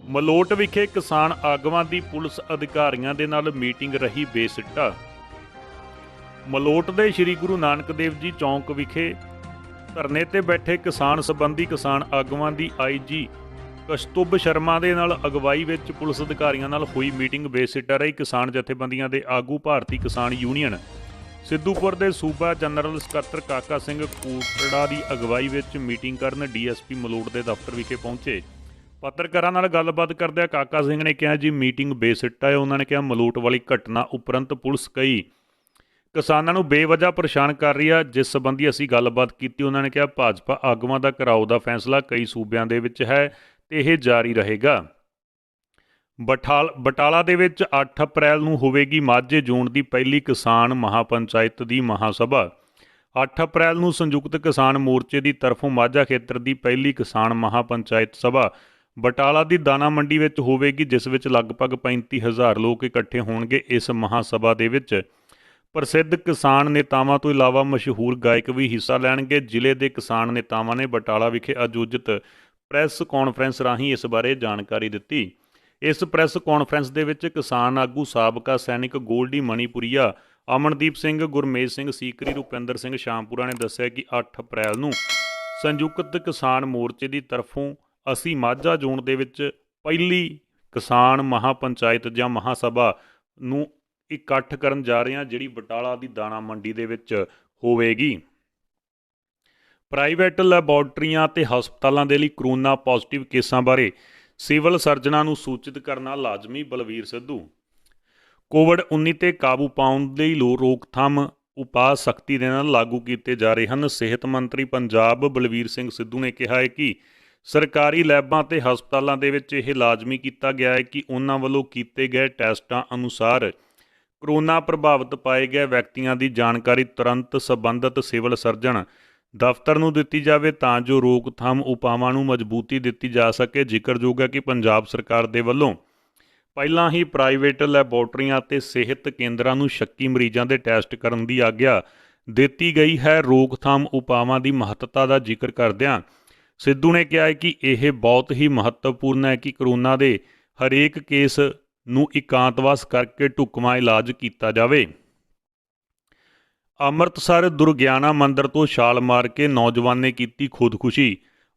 ਮਲੋਟ ਵਿਖੇ ਕਿਸਾਨ ਆਗੂਆਂ ਦੀ ਪੁਲਿਸ ਅਧਿਕਾਰੀਆਂ ਦੇ ਨਾਲ ਮੀਟਿੰਗ ਰਹੀ ਬੇਸਿੱਟਾ। ਮਲੋਟ ਦੇ ਸ੍ਰੀ ਗੁਰੂ ਨਾਨਕ ਦੇਵ ਜੀ ਚੌਂਕ ਵਿਖੇ ਧਰਨੇ ਤੇ ਬੈਠੇ ਕਿਸਾਨ ਸੰਬੰਧੀ ਕਿਸਾਨ ਆਗੂਆਂ ਦੀ ਆਈਜੀ ਕਸ਼ਤੁਭ ਸ਼ਰਮਾ ਦੇ ਨਾਲ ਅਗਵਾਈ ਵਿੱਚ ਪੁਲਿਸ ਅਧਿਕਾਰੀਆਂ ਨਾਲ ਹੋਈ ਮੀਟਿੰਗ ਬੇਸਿੱਟਾ ਰਹੀ। ਕਿਸਾਨ ਜਥੇਬੰਦੀਆਂ ਦੇ ਆਗੂ ਭਾਰਤੀ ਕਿਸਾਨ ਯੂਨੀਅਨ ਸਿੱਧੂਪੁਰ ਦੇ ਸੂਬਾ ਜਨਰਲ ਸਕੱਤਰ ਕਾਕਾ ਸਿੰਘ ਕੋਟੜਾ ਦੀ ਅਗਵਾਈ ਵਿੱਚ ਮੀਟਿੰਗ ਕਰਨ ਡੀਐਸਪੀ ਮਲੋਟ ਦੇ ਦਫ਼ਤਰ ਵਿਖੇ ਪਹੁੰਚੇ। ਪੱਤਰਕਾਰਾਂ ਨਾਲ ਗੱਲਬਾਤ ਕਰਦਿਆਂ ਕਾਕਾ ਸਿੰਘ ਨੇ ਕਿਹਾ ਜੀ ਮੀਟਿੰਗ ਬੇਸਿੱਟਾ ਹੈ। ਉਹਨਾਂ ਨੇ ਕਿਹਾ ਮਲੋਟ ਵਾਲੀ ਘਟਨਾ ਉਪਰੰਤ ਪੁਲਿਸ ਕਈ ਕਿਸਾਨਾਂ ਨੂੰ ਬੇਵਜ੍ਹਾ ਪਰੇਸ਼ਾਨ ਕਰ ਰਹੀ ਆ, ਜਿਸ ਸੰਬੰਧੀ ਅਸੀਂ ਗੱਲਬਾਤ ਕੀਤੀ। ਉਹਨਾਂ ਨੇ ਕਿਹਾ ਭਾਜਪਾ ਆਗੂਆਂ ਦਾ ਘਿਰਾਓ ਦਾ ਫੈਸਲਾ ਕਈ ਸੂਬਿਆਂ ਦੇ ਵਿੱਚ ਹੈ ਤੇ ਇਹ ਜਾਰੀ ਰਹੇਗਾ। ਬਟਾਲਾ ਦੇ ਵਿੱਚ 8 ਅਪ੍ਰੈਲ ਨੂੰ ਹੋਵੇਗੀ ਮਾਝੇ ਜ਼ੋਨ ਦੀ ਪਹਿਲੀ ਕਿਸਾਨ ਮਹਾਪੰਚਾਇਤ ਦੀ ਮਹਾਸਭਾ। 8 ਅਪ੍ਰੈਲ ਨੂੰ ਸੰਯੁਕਤ ਕਿਸਾਨ ਮੋਰਚੇ ਦੀ ਤਰਫੋਂ ਮਾਝਾ ਖੇਤਰ ਦੀ ਪਹਿਲੀ ਕਿਸਾਨ ਮਹਾਪੰਚਾਇਤ ਸਭਾ ਬਟਾਲਾ ਦੀ ਦਾਣਾ ਮੰਡੀ ਵਿੱਚ ਹੋਵੇਗੀ, ਜਿਸ ਵਿੱਚ ਲਗਭਗ 35,000 ਲੋਕ ਇਕੱਠੇ ਹੋਣਗੇ। ਇਸ ਮਹਾਸਭਾ ਦੇ ਵਿੱਚ ਪ੍ਰਸਿੱਧ ਕਿਸਾਨ ਨੇਤਾਵਾਂ ਤੋਂ ਇਲਾਵਾ ਮਸ਼ਹੂਰ ਗਾਇਕ ਵੀ ਹਿੱਸਾ ਲੈਣਗੇ। ਜ਼ਿਲ੍ਹੇ ਦੇ ਕਿਸਾਨ ਨੇਤਾਵਾਂ ਨੇ ਬਟਾਲਾ ਵਿਖੇ ਆਯੋਜਿਤ ਪ੍ਰੈਸ ਕਾਨਫਰੰਸ ਰਾਹੀਂ ਇਸ ਬਾਰੇ ਜਾਣਕਾਰੀ ਦਿੱਤੀ। ਇਸ ਪ੍ਰੈਸ ਕਾਨਫਰੰਸ ਦੇ ਵਿੱਚ ਕਿਸਾਨ ਆਗੂ ਸਾਬਕਾ ਸੈਨਿਕ ਗੋਲਡੀ ਮਣੀਪੁਰੀਆ, ਅਮਨਦੀਪ ਸਿੰਘ, ਗੁਰਮੇਜ ਸਿੰਘ ਸੀਕਰੀ, ਰੁਪਿੰਦਰ ਸਿੰਘ ਸ਼ਾਮਪੁਰਾ ਨੇ ਦੱਸਿਆ ਕਿ 8 ਅਪ੍ਰੈਲ ਨੂੰ ਸੰਯੁਕਤ ਕਿਸਾਨ ਮੋਰਚੇ ਦੀ ਤਰਫੋਂ ਅਸੀਂ ਮਾਝਾ ਜ਼ੋਨ ਦੇ ਵਿੱਚ ਪਹਿਲੀ ਕਿਸਾਨ ਮਹਾਪੰਚਾਇਤ ਜਾਂ ਮਹਾਸਭਾ ਨੂੰ ਇਕੱਠ ਕਰਨ ਜਾ ਰਹੇ ਹਾਂ, ਜਿਹੜੀ ਬਟਾਲਾ ਦੀ ਦਾਣਾ ਮੰਡੀ ਦੇ ਵਿੱਚ ਹੋਵੇਗੀ। ਪ੍ਰਾਈਵੇਟ ਲੈਬੋਰਟਰੀਆਂ ਤੇ ਹਸਪਤਾਲਾਂ ਦੇ ਲਈ ਕਰੋਨਾ ਪੋਜ਼ਿਟਿਵ ਕੇਸਾਂ ਬਾਰੇ ਸਿਵਲ ਸਰਜਨਾਂ ਨੂੰ ਸੂਚਿਤ ਕਰਨਾ ਲਾਜ਼ਮੀ, ਬਲਵੀਰ ਸਿੱਧੂ। ਕੋਵਿਡ-19 ਤੇ ਕਾਬੂ ਪਾਉਣ ਲਈ ਰੋਕਥਾਮ ਉਪਾਅ ਸਖਤੀ ਦੇ ਨਾਲ ਲਾਗੂ ਕੀਤੇ ਜਾ ਰਹੇ ਹਨ। ਸਿਹਤ ਮੰਤਰੀ ਪੰਜਾਬ ਬਲਵੀਰ ਸਿੰਘ ਸਿੱਧੂ ਨੇ ਕਿਹਾ ਹੈ ਕਿ ਸਰਕਾਰੀ ਲੈਬਾਂ ਤੇ ਹਸਪਤਾਲਾਂ ਦੇ ਵਿੱਚ ਇਹ ਲਾਜ਼ਮੀ ਕੀਤਾ ਗਿਆ ਹੈ ਕਿ ਉਹਨਾਂ ਵੱਲੋਂ ਕੀਤੇ ਗਏ ਟੈਸਟਾਂ ਅਨੁਸਾਰ ਕਰੋਨਾ ਪ੍ਰਭਾਵਿਤ ਪਾਏ ਗਏ ਵਿਅਕਤੀਆਂ ਦੀ ਜਾਣਕਾਰੀ ਤੁਰੰਤ ਸੰਬੰਧਿਤ ਸਿਵਲ ਸਰਜਨ ਦਫ਼ਤਰ ਨੂੰ ਦਿੱਤੀ ਜਾਵੇ ਤਾਂ ਜੋ ਰੋਕਥਾਮ ਉਪਾਵਾਂ ਨੂੰ ਮਜ਼ਬੂਤੀ ਦਿੱਤੀ ਜਾ ਸਕੇ। ਜ਼ਿਕਰਯੋਗ ਹੈ ਕਿ ਪੰਜਾਬ ਸਰਕਾਰ ਦੇ ਵੱਲੋਂ ਪਹਿਲਾਂ ਹੀ ਪ੍ਰਾਈਵੇਟ ਲੈਬੋਰਟਰੀਆਂ ਅਤੇ ਸਿਹਤ ਕੇਂਦਰਾਂ ਨੂੰ ਸ਼ੱਕੀ ਮਰੀਜ਼ਾਂ ਦੇ ਟੈਸਟ ਕਰਨ ਦੀ ਆਗਿਆ ਦਿੱਤੀ ਗਈ ਹੈ। ਰੋਕਥਾਮ ਉਪਾਵਾਂ ਦੀ ਮਹੱਤਤਾ ਦਾ ਜ਼ਿਕਰ ਕਰਦਿਆਂ ਸਿੱਧੂ ਨੇ ਕਿਹਾ ਹੈ ਕਿ ਇਹ ਬਹੁਤ ਹੀ ਮਹੱਤਵਪੂਰਨ ਹੈ ਕਿ ਕਰੋਨਾ ਦੇ ਹਰੇਕ ਕੇਸ ਨੂੰ ਇਕਾਂਤਵਾਸ ਕਰਕੇ ਢੁਕਵਾਂ ਇਲਾਜ ਕੀਤਾ ਜਾਵੇ। ਅੰਮ੍ਰਿਤਸਰ ਦੁਰਗਿਆਨਾ ਮੰਦਿਰ ਤੋਂ ਛਾਲ ਮਾਰ ਕੇ ਨੌਜਵਾਨ ਨੇ ਕੀਤੀ ਖੁਦਕੁਸ਼ੀ।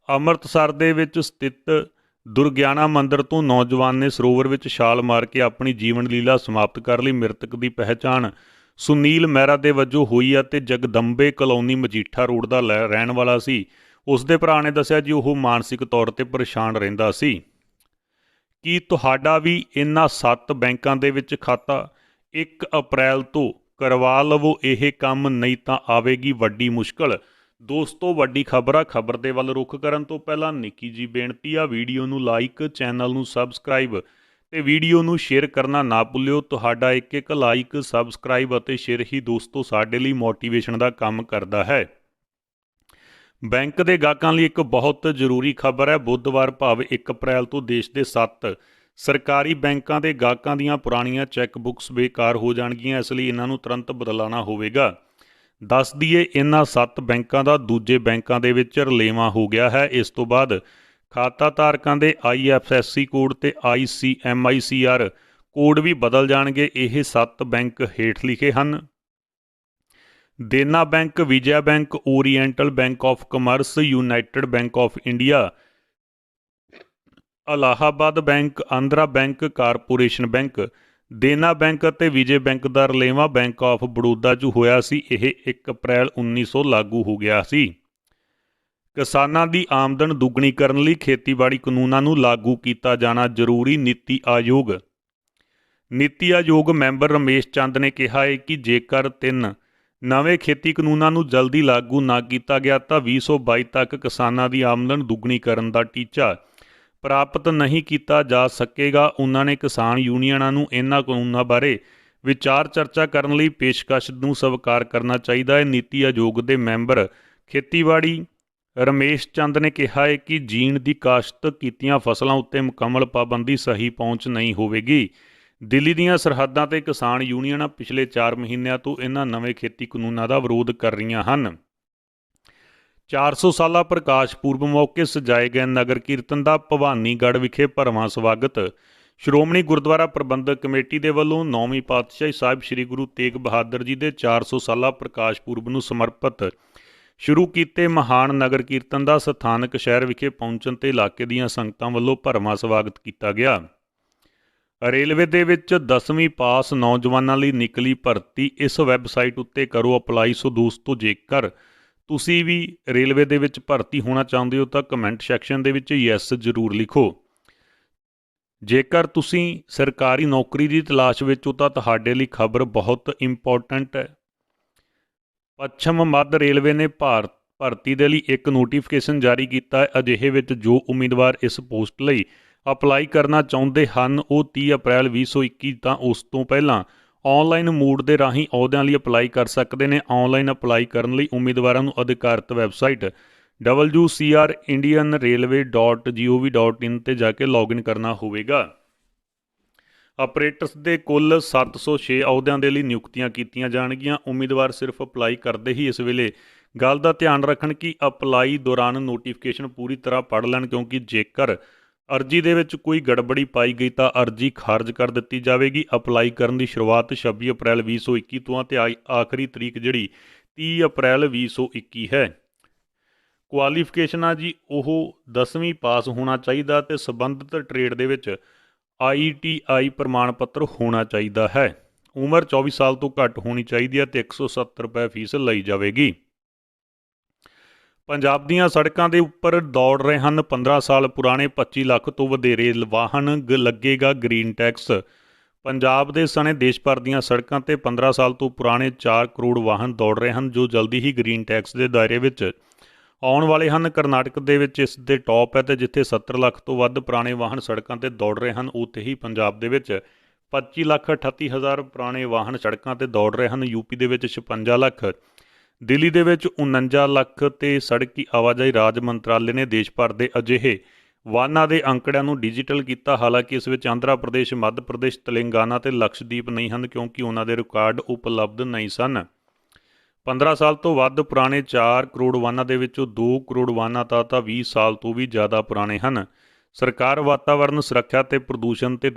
ਅੰਮ੍ਰਿਤਸਰ ਦੇ ਵਿੱਚ ਸਥਿਤ ਦੁਰਗਿਆਨਾ ਮੰਦਿਰ ਤੋਂ ਨੌਜਵਾਨ ਨੇ ਸਰੋਵਰ ਵਿੱਚ ਛਾਲ ਮਾਰ ਕੇ ਆਪਣੀ ਜੀਵਨ ਲੀਲਾ ਸਮਾਪਤ ਕਰ ਲਈ। ਮ੍ਰਿਤਕ ਦੀ ਪਹਿਚਾਣ ਸੁਨੀਲ ਮਹਿਰਾ ਦੇ ਵਜੋਂ ਹੋਈ ਅਤੇ ਜਗਦੰਬੇ ਕਲੋਨੀ ਮਜੀਠਾ ਰੋਡ ਦਾ ਰਹਿਣ ਵਾਲਾ ਸੀ। ਉਸ ਦੇ ਭਰਾ ਨੇ ਦੱਸਿਆ ਜੀ ਉਹ ਮਾਨਸਿਕ ਤੌਰ ਤੇ ਪਰੇਸ਼ਾਨ ਰਹਿੰਦਾ ਸੀ। ਕੀ ਤੁਹਾਡਾ ਵੀ ਇਹਨਾਂ 7 ਬੈਂਕਾਂ ਦੇ ਵਿੱਚ ਖਾਤਾ 1 ਅਪ੍ਰੈਲ ਤੋਂ ਕਰਵਾ ਲਵੋ ਇਹ ਕੰਮ, ਨਹੀਂ ਤਾਂ ਆਵੇਗੀ ਵੱਡੀ ਮੁਸ਼ਕਲ। ਦੋਸਤੋ ਵੱਡੀ ਖਬਰ ਆ। ਖਬਰ ਦੇ ਵੱਲ ਰੁਖ ਕਰਨ ਤੋਂ ਪਹਿਲਾਂ ਨਿੱਕੀ ਜੀ ਬੇਨਤੀ ਆ, ਵੀਡੀਓ ਨੂੰ ਲਾਈਕ, ਚੈਨਲ ਨੂੰ ਸਬਸਕ੍ਰਾਈਬ ਤੇ ਵੀਡੀਓ ਨੂੰ ਸ਼ੇਅਰ ਕਰਨਾ ਨਾ ਭੁੱਲਿਓ। ਤੁਹਾਡਾ ਇੱਕ ਲਾਈਕ, ਸਬਸਕ੍ਰਾਈਬ ਅਤੇ ਸ਼ੇਅਰ ਹੀ ਦੋਸਤੋ ਸਾਡੇ ਲਈ ਮੋਟੀਵੇਸ਼ਨ ਦਾ ਕੰਮ ਕਰਦਾ ਹੈ। ਬੈਂਕ ਦੇ ਗਾਹਕਾਂ ਲਈ ਇੱਕ ਬਹੁਤ ਜ਼ਰੂਰੀ ਖਬਰ ਹੈ। ਬੁੱਧਵਾਰ ਭਾਵ 1 ਅਪ੍ਰੈਲ ਤੋਂ ਦੇਸ਼ ਦੇ 7 ਸਰਕਾਰੀ ਬੈਂਕਾਂ ਦੇ ਗਾਹਕਾਂ ਦੀਆਂ ਪੁਰਾਣੀਆਂ ਚੈੱਕ ਬੁੱਕਸ ਬੇਕਾਰ ਹੋ ਜਾਣਗੀਆਂ, ਇਸ ਲਈ ਇਹਨਾਂ ਨੂੰ ਤੁਰੰਤ ਬਦਲਾਉਣਾ ਹੋਵੇਗਾ। ਦੱਸ ਦਈਏ ਇਹਨਾਂ 7 ਬੈਂਕਾਂ ਦਾ ਦੂਜੇ ਬੈਂਕਾਂ ਦੇ ਵਿੱਚ ਰਲੇਵਾਂ ਹੋ ਗਿਆ ਹੈ। ਇਸ ਤੋਂ ਬਾਅਦ ਖਾਤਾ ਧਾਰਕਾਂ ਦੇ IFSC ਕੋਡ ਤੇ ICMICR ਕੋਡ ਵੀ ਬਦਲ ਜਾਣਗੇ। ਇਹ 7 ਬੈਂਕ ਹੇਠ ਲਿਖੇ ਹਨ: Dena bank, Vijaya bank, oriental bank of commerce, united bank of India, Allahabad bank, Andhra bank, corporation bank. Dena bank ਅਤੇ ਵਿਜੇ ਬੈਂਕ ਦਾ ਰਲੇਵਾਂ ਬੈਂਕ ਆਫ ਬੜੌਦਾ 'ਚ ਹੋਇਆ ਸੀ। ਇਹ 1 ਅਪ੍ਰੈਲ 1900 ਲਾਗੂ ਹੋ ਗਿਆ ਸੀ। ਕਿਸਾਨਾਂ ਦੀ ਆਮਦਨ ਦੁੱਗਣੀ ਕਰਨ ਲਈ ਖੇਤੀਬਾੜੀ ਕਾਨੂੰਨਾਂ ਨੂੰ ਲਾਗੂ ਕੀਤਾ ਜਾਣਾ ਜ਼ਰੂਰੀ, ਨੀਤੀ ਆਯੋਗ। ਨੀਤੀ ਆਯੋਗ ਮੈਂਬਰ ਰਮੇਸ਼ ਚੰਦ ਨੇ ਕਿਹਾ ਹੈ ਕਿ ਜੇਕਰ 3 ਨਵੇਂ ਖੇਤੀ ਕਾਨੂੰਨਾਂ ਨੂੰ ਜਲਦੀ ਲਾਗੂ ਨਾ ਕੀਤਾ ਗਿਆ ਤਾਂ 2022 ਤੱਕ ਕਿਸਾਨਾਂ ਦੀ ਆਮਦਨ ਦੁੱਗਣੀ ਕਰਨ ਦਾ ਟੀਚਾ ਪ੍ਰਾਪਤ ਨਹੀਂ ਕੀਤਾ ਜਾ ਸਕੇਗਾ। ਉਹਨਾਂ ਨੇ ਕਿਸਾਨ ਯੂਨੀਅਨਾਂ ਨੂੰ ਇਹਨਾਂ ਕਾਨੂੰਨਾਂ ਬਾਰੇ ਵਿਚਾਰ ਚਰਚਾ ਕਰਨ ਲਈ ਪੇਸ਼ਕਸ਼ ਨੂੰ ਸਵੀਕਾਰ ਕਰਨਾ ਚਾਹੀਦਾ ਹੈ। ਨੀਤੀ ਆਯੋਗ ਦੇ ਮੈਂਬਰ ਖੇਤੀਬਾੜੀ ਰਮੇਸ਼ ਚੰਦ ਨੇ ਕਿਹਾ ਹੈ ਕਿ ਜੀਨ ਦੀ ਕਾਸ਼ਤ ਕੀਤੀਆਂ ਫਸਲਾਂ ਉੱਤੇ ਮੁਕੰਮਲ ਪਾਬੰਦੀ ਸਹੀ ਪਹੁੰਚ ਨਹੀਂ ਹੋਵੇਗੀ। ਦਿੱਲੀ ਦੀਆਂ ਸਰਹੱਦਾਂ 'ਤੇ ਕਿਸਾਨ ਯੂਨੀਅਨਾਂ ਪਿਛਲੇ 4 ਮਹੀਨਿਆਂ ਤੋਂ ਇਹਨਾਂ ਨਵੇਂ ਖੇਤੀ ਕਾਨੂੰਨਾਂ ਦਾ ਵਿਰੋਧ ਕਰ ਰਹੀਆਂ ਹਨ। 400 ਸਾਲਾ ਪ੍ਰਕਾਸ਼ ਪੁਰਬ ਮੌਕੇ ਸਜਾਏ ਗਏ ਨਗਰ ਕੀਰਤਨ ਦਾ ਭਵਾਨੀਗੜ੍ਹ ਵਿਖੇ ਭਰਵਾਂ ਸਵਾਗਤ। ਸ਼੍ਰੋਮਣੀ ਗੁਰਦੁਆਰਾ ਪ੍ਰਬੰਧਕ ਕਮੇਟੀ ਦੇ ਵੱਲੋਂ 9ਵੀਂ ਪਾਤਸ਼ਾਹੀ ਸਾਹਿਬ ਸ੍ਰੀ ਗੁਰੂ ਤੇਗ ਬਹਾਦਰ ਜੀ ਦੇ 400 ਸਾਲਾ ਪ੍ਰਕਾਸ਼ ਪੁਰਬ ਨੂੰ ਸਮਰਪਿਤ ਸ਼ੁਰੂ ਕੀਤੇ ਮਹਾਨ ਨਗਰ ਕੀਰਤਨ ਦਾ ਸਥਾਨਕ ਸ਼ਹਿਰ ਵਿਖੇ ਪਹੁੰਚਣ ਤੇ ਇਲਾਕੇ ਦੀਆਂ ਸੰਗਤਾਂ ਵੱਲੋਂ ਭਰਵਾਂ ਸਵਾਗਤ ਕੀਤਾ ਗਿਆ। ਰੇਲਵੇ ਦੇ ਵਿੱਚ 10ਵੀਂ ਪਾਸ ਨੌਜਵਾਨਾਂ ਲਈ ਨਿਕਲੀ ਭਰਤੀ। ਇਸ ਵੈਬਸਾਈਟ ਉੱਤੇ ਕਰੋ ਅਪਲਾਈ। ਸੋ ਦੋਸਤੋ, ਜੇਕਰ ਤੁਸੀਂ ਵੀ ਰੇਲਵੇ ਦੇ ਵਿੱਚ ਭਰਤੀ ਹੋਣਾ ਚਾਹੁੰਦੇ ਹੋ ਤਾਂ ਕਮੈਂਟ ਸੈਕਸ਼ਨ ਦੇ ਵਿੱਚ ਯੈਸ ਜ਼ਰੂਰ ਲਿਖੋ। ਜੇਕਰ ਤੁਸੀਂ ਸਰਕਾਰੀ ਨੌਕਰੀ ਦੀ ਤਲਾਸ਼ ਵਿੱਚ ਹੋ ਤਾਂ ਤੁਹਾਡੇ ਲਈ ਖਬਰ ਬਹੁਤ ਇੰਪੋਰਟੈਂਟ ਹੈ। ਪੱਛਮ ਮੱਧ ਰੇਲਵੇ ਨੇ ਭਰਤੀ ਦੇ ਲਈ ਇੱਕ ਨੋਟੀਫਿਕੇਸ਼ਨ ਜਾਰੀ ਕੀਤਾ ਹੈ। ਅਜਿਹੇ ਵਿੱਚ ਜੋ ਉਮੀਦਵਾਰ ਇਸ ਪੋਸਟ ਲਈ ਅਪਲਾਈ ਕਰਨਾ ਚਾਹੁੰਦੇ ਹਨ ਉਹ 30 ਅਪ੍ਰੈਲ 2021 ਤਾਂ ਉਸ ਤੋਂ ਪਹਿਲਾਂ ਆਨਲਾਈਨ ਮੋਡ ਦੇ ਰਾਹੀਂ ਅਹੁਦਿਆਂ ਲਈ ਅਪਲਾਈ ਕਰ ਸਕਦੇ ਨੇ। ਆਨਲਾਈਨ ਅਪਲਾਈ ਕਰਨ ਲਈ ਉਮੀਦਵਾਰਾਂ ਨੂੰ ਅਧਿਕਾਰਤ ਵੈਬਸਾਈਟ wcrindianrailway.gov.in ਤੇ ਜਾ ਕੇ ਲੌਗਇਨ ਕਰਨਾ ਹੋਵੇਗਾ। ਆਪਰੇਟਰਸ ਦੇ ਕੁੱਲ 706 ਅਹੁਦਿਆਂ ਦੇ ਲਈ ਨਿਯੁਕਤੀਆਂ ਕੀਤੀਆਂ ਜਾਣਗੀਆਂ। ਉਮੀਦਵਾਰ ਸਿਰਫ ਅਪਲਾਈ ਕਰਦੇ ਹੀ ਇਸ ਵੇਲੇ ਗੱਲ ਦਾ ਧਿਆਨ ਰੱਖਣ ਕਿ ਅਪਲਾਈ ਦੌਰਾਨ ਨੋਟੀਫਿਕੇਸ਼ਨ ਪੂਰੀ ਤਰ੍ਹਾਂ ਪੜ੍ਹ ਲੈਣ, ਕਿਉਂਕਿ ਜੇਕਰ ਅਰਜੀ ਦੇ ਵਿੱਚ ਕੋਈ ਗੜਬੜੀ ਪਾਈ ਗਈ ਤਾਂ ਅਰਜੀ ਖਾਰਜ ਕਰ ਦਿੱਤੀ ਜਾਵੇਗੀ। ਅਪਲਾਈ ਕਰਨ ਦੀ ਸ਼ੁਰੂਆਤ 26 ਅਪ੍ਰੈਲ 2021 ਤੋਂ ਅਤੇ ਆਖਰੀ ਤਰੀਕ ਜਿਹੜੀ 30 ਅਪ੍ਰੈਲ 2021 ਹੈ। ਕੁਆਲੀਫਿਕੇਸ਼ਨ ਆ ਜੀ, ਉਹ 10ਵੀਂ ਪਾਸ ਹੋਣਾ ਚਾਹੀਦਾ ਅਤੇ ਸੰਬੰਧਿਤ ਟ੍ਰੇਡ ਦੇ ਵਿੱਚ ITI ਪ੍ਰਮਾਣ ਪੱਤਰ ਹੋਣਾ ਚਾਹੀਦਾ ਹੈ। ਉਮਰ 24 ਸਾਲ ਤੋਂ ਘੱਟ ਹੋਣੀ ਚਾਹੀਦੀ ਹੈ ਅਤੇ 170 ਰੁਪਏ ਫੀਸ ਲਈ ਜਾਵੇਗੀ। ਪੰਜਾਬ ਦੀਆਂ ਸੜਕਾਂ ਦੇ ਉੱਪਰ ਦੌੜ ਰਹੇ ਹਨ 15 ਸਾਲ ਪੁਰਾਣੇ 25 ਲੱਖ ਤੋਂ ਵਧੇਰੇ ਵਾਹਨ। ਲੱਗੇਗਾ ਗ੍ਰੀਨ ਟੈਕਸ। ਪੰਜਾਬ ਦੇ ਸਣੇ ਦੇਸ਼ ਭਰ ਦੀਆਂ ਸੜਕਾਂ ਤੇ 15 ਸਾਲ ਤੋਂ ਪੁਰਾਣੇ 4 ਕਰੋੜ ਵਾਹਨ ਦੌੜ ਰਹੇ ਹਨ, ਜੋ ਜਲਦੀ ਹੀ ਗ੍ਰੀਨ ਟੈਕਸ ਦੇ ਦਾਇਰੇ ਵਿੱਚ ਆਉਣ ਵਾਲੇ ਹਨ। ਕਰਨਾਟਕ ਦੇ ਵਿੱਚ ਇਸ ਦੇ ਟੌਪ ਹੈ ਤੇ ਜਿੱਥੇ 70 ਲੱਖ ਤੋਂ ਵੱਧ ਪੁਰਾਣੇ ਵਾਹਨ ਸੜਕਾਂ ਤੇ ਦੌੜ ਰਹੇ ਹਨ, ਉੱਥੇ ਹੀ ਪੰਜਾਬ ਦੇ ਵਿੱਚ 25,38,000 ਪੁਰਾਣੇ ਵਾਹਨ ਸੜਕਾਂ ਤੇ ਦੌੜ ਰਹੇ ਹਨ। ਯੂਪੀ ਦੇ ਵਿੱਚ 56 ਲੱਖ, ਦਿੱਲੀ ਦੇ ਵਿੱਚ 49 ਲੱਖ ਤੇ ਸੜਕੀ ਆਵਾਜਾਈ ਰਾਜ ਮੰਤਰਾਲੇ ਨੇ ਦੇਸ਼ ਭਰ ਦੇ ਅਜਿਹੇ ਵਾਹਨਾਂ ਦੇ ਅੰਕੜਿਆਂ ਨੂੰ ਡਿਜੀਟਲ ਕੀਤਾ। ਹਾਲਾਂਕਿ ਇਸ ਵਿੱਚ ਆਂਧਰਾ ਪ੍ਰਦੇਸ਼, ਮੱਧ ਪ੍ਰਦੇਸ਼, ਤੇਲੰਗਾਨਾ ਤੇ ਲਕਸ਼ਦੀਪ ਨਹੀਂ ਹਨ, ਕਿਉਂਕਿ ਉਹਨਾਂ ਦੇ ਰਿਕਾਰਡ ਉਪਲਬਧ ਨਹੀਂ ਸਨ। 15 ਸਾਲ ਤੋਂ ਵੱਧ ਪੁਰਾਣੇ 4 ਕਰੋੜ ਵਾਹਨਾਂ ਦੇ ਵਿੱਚੋਂ 2 ਕਰੋੜ ਵਾਹਨਾਂ ਤਾਂ 20 ਸਾਲ ਤੋਂ ਵੀ ਜ਼ਿਆਦਾ ਪੁਰਾਣੇ ਹਨ। ਸਰਕਾਰ ਵਾਤਾਵਰਨ ਸੁਰੱਖਿਆ ਤੇ ਪ੍ਰਦੂਸ਼ਣ ਤੇ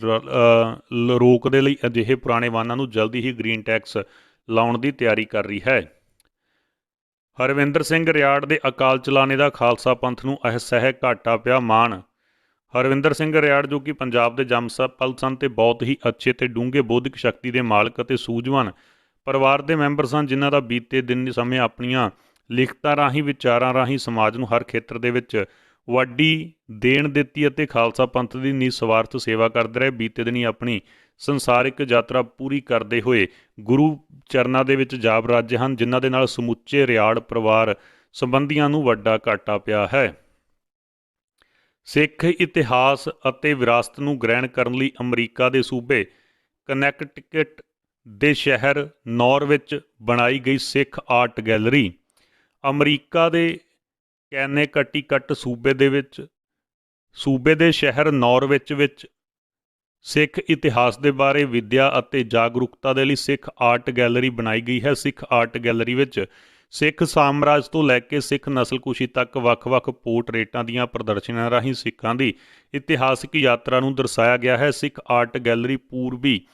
ਰੋਕ ਦੇ ਲਈ ਅਜਿਹੇ ਪੁਰਾਣੇ ਵਾਹਨਾਂ ਨੂੰ ਜਲਦੀ ਹੀ ਗ੍ਰੀਨ ਟੈਕਸ ਲਾਉਣ ਦੀ ਤਿਆਰੀ ਕਰ ਰਹੀ ਹੈ। ਹਰਵਿੰਦਰ ਸਿੰਘ ਰਿਆੜ ਦੇ ਅਕਾਲ ਚਲਾਣੇ ਦਾ ਖਾਲਸਾ ਪੰਥ ਨੂੰ ਅਸਹਿ ਘਾਟਾ ਪਿਆ ਮਾਣ। ਹਰਵਿੰਦਰ ਸਿੰਘ ਰਿਆੜ, ਜੋ ਕਿ ਪੰਜਾਬ ਦੇ ਜੰਮਪਲ ਸਨ ਤੇ ਬਹੁਤ ਹੀ ਅੱਛੇ ਤੇ ਡੂੰਘੇ ਬੌਧਿਕ ਸ਼ਕਤੀ ਦੇ ਮਾਲਕ ਅਤੇ ਸੂਝਵਾਨ ਪਰਿਵਾਰ ਦੇ ਮੈਂਬਰ ਸਨ, ਜਿਨ੍ਹਾਂ ਦਾ ਬੀਤੇ ਦਿਨ ਸਮੇਂ ਆਪਣੀਆਂ ਲਿਖਤਾਂ ਰਾਹੀਂ, ਵਿਚਾਰਾਂ ਰਾਹੀਂ ਸਮਾਜ ਨੂੰ ਹਰ ਖੇਤਰ ਦੇ ਵਿੱਚ ਵੱਡੀ ਦੇਣ ਦਿੱਤੀ ਅਤੇ ਖਾਲਸਾ ਪੰਥ ਦੀ ਨਿਸਵਾਰਥ ਸੇਵਾ ਕਰਦੇ ਰਹੇ। ਬੀਤੇ ਦਿਨੀ ਆਪਣੀ ਸੰਸਾਰਿਕ ਯਾਤਰਾ ਪੂਰੀ ਕਰਦੇ ਹੋਏ ਗੁਰੂ ਚਰਨਾਂ ਦੇ ਵਿੱਚ ਜਾ ਬਰਾਜੇ ਹਨ, ਜਿਨ੍ਹਾਂ ਦੇ ਨਾਲ ਸਮੁੱਚੇ ਰਿਆੜ ਪਰਿਵਾਰ ਸੰਬੰਧੀਆਂ ਨੂੰ ਵੱਡਾ ਘਾਟਾ ਪਿਆ ਹੈ। ਸਿੱਖ ਇਤਿਹਾਸ ਅਤੇ ਵਿਰਾਸਤ ਨੂੰ ਗ੍ਰਹਿਣ ਕਰਨ ਲਈ ਅਮਰੀਕਾ ਦੇ ਸੂਬੇ ਕਨੈਕਟਿਕਟ ਦੇ ਸ਼ਹਿਰ ਨੌਰ ਵਿੱਚ ਬਣਾਈ ਗਈ ਸਿੱਖ ਆਰਟ ਗੈਲਰੀ। ਅਮਰੀਕਾ ਦੇ ਕੈਨੇਕਟਿਕਟ ਸੂਬੇ ਦੇ ਸ਼ਹਿਰ ਨੌਰਵਿਚ ਵਿੱਚ ਸਿੱਖ ਇਤਿਹਾਸ ਦੇ ਬਾਰੇ ਵਿੱਦਿਆ ਅਤੇ ਜਾਗਰੂਕਤਾ ਦੇ ਲਈ ਸਿੱਖ ਆਰਟ ਗੈਲਰੀ ਬਣਾਈ ਗਈ ਹੈ। ਸਿੱਖ ਆਰਟ ਗੈਲਰੀ ਵਿੱਚ ਸਿੱਖ ਸਾਮਰਾਜ ਤੋਂ ਲੈ ਕੇ ਸਿੱਖ ਨਸਲਕੁਸ਼ੀ ਤੱਕ ਵੱਖ-ਵੱਖ ਪੋਰਟਰੇਟਾਂ ਦੀਆਂ ਪ੍ਰਦਰਸ਼ਨੀਆਂ ਰਾਹੀਂ ਸਿੱਖਾਂ ਦੀ ਇਤਿਹਾਸਿਕ ਯਾਤਰਾ ਨੂੰ ਦਰਸਾਇਆ ਗਿਆ ਹੈ। ਸਿੱਖ ਆਰਟ ਗੈਲਰੀ ਪੂਰਬੀ